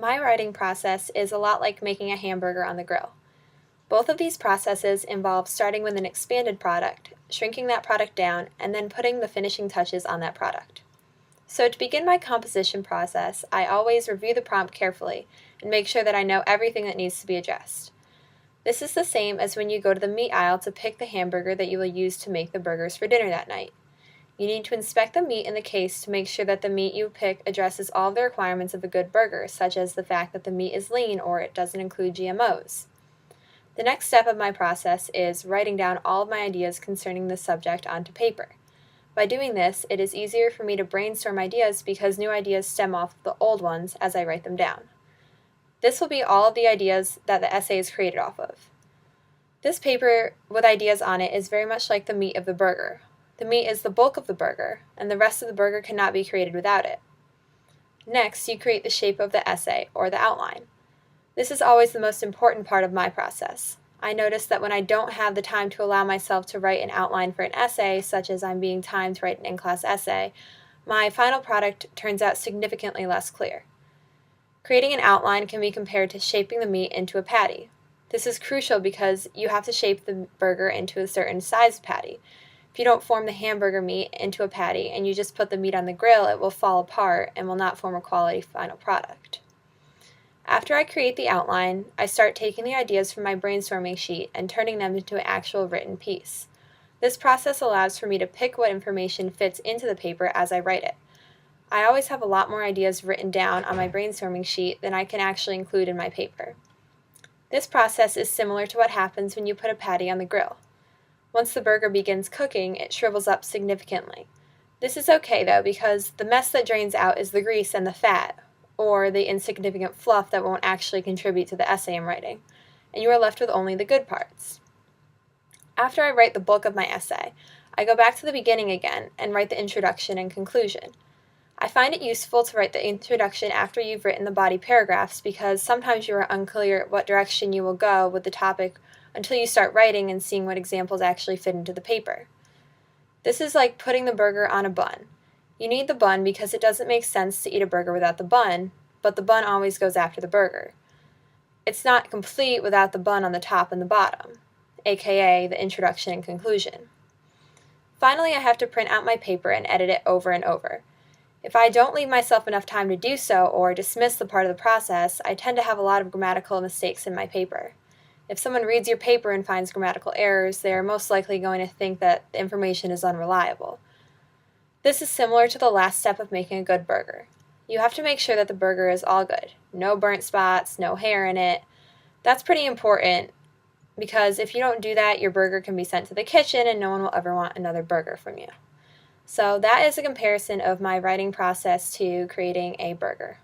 My writing process is a lot like making a hamburger on the grill. Both of these processes involve starting with an expanded product, shrinking that product down, and then putting the finishing touches on that product. So to begin my composition process, I always review the prompt carefully and make sure that I know everything that needs to be addressed. This is the same as when you go to the meat aisle to pick the hamburger that you will use to make the burgers for dinner that night. You need to inspect the meat in the case to make sure that the meat you pick addresses all of the requirements of a good burger, such as the fact that the meat is lean or it doesn't include GMOs. The next step of my process is writing down all of my ideas concerning the subject onto paper. By doing this, it is easier for me to brainstorm ideas because new ideas stem off the old ones as I write them down. This will be all of the ideas that the essay is created off of. This paper with ideas on it is very much like the meat of the burger. The meat is the bulk of the burger, and the rest of the burger cannot be created without it. Next, you create the shape of the essay, or the outline. This is always the most important part of my process. I notice that when I don't have the time to allow myself to write an outline for an essay, such as I'm being timed to write an in-class essay, my final product turns out significantly less clear. Creating an outline can be compared to shaping the meat into a patty. This is crucial because you have to shape the burger into a certain size patty. If you don't form the hamburger meat into a patty and you just put the meat on the grill, it will fall apart and will not form a quality final product. After I create the outline, I start taking the ideas from my brainstorming sheet and turning them into an actual written piece. This process allows for me to pick what information fits into the paper as I write it. I always have a lot more ideas written down on my brainstorming sheet than I can actually include in my paper. This process is similar to what happens when you put a patty on the grill. Once the burger begins cooking, it shrivels up significantly. This is okay though, because the mess that drains out is the grease and the fat, or the insignificant fluff that won't actually contribute to the essay I'm writing, and you are left with only the good parts. After I write the bulk of my essay, I go back to the beginning again and write the introduction and conclusion. I find it useful to write the introduction after you've written the body paragraphs because sometimes you are unclear what direction you will go with the topic until you start writing and seeing what examples actually fit into the paper. This is like putting the burger on a bun. You need the bun because it doesn't make sense to eat a burger without the bun, but the bun always goes after the burger. It's not complete without the bun on the top and the bottom, aka the introduction and conclusion. Finally, I have to print out my paper and edit it over and over. If I don't leave myself enough time to do so or dismiss the part of the process, I tend to have a lot of grammatical mistakes in my paper. If someone reads your paper and finds grammatical errors, they are most likely going to think that the information is unreliable. This is similar to the last step of making a good burger. You have to make sure that the burger is all good. No burnt spots, no hair in it. That's pretty important because if you don't do that, your burger can be sent to the kitchen and no one will ever want another burger from you. So that is a comparison of my writing process to creating a burger.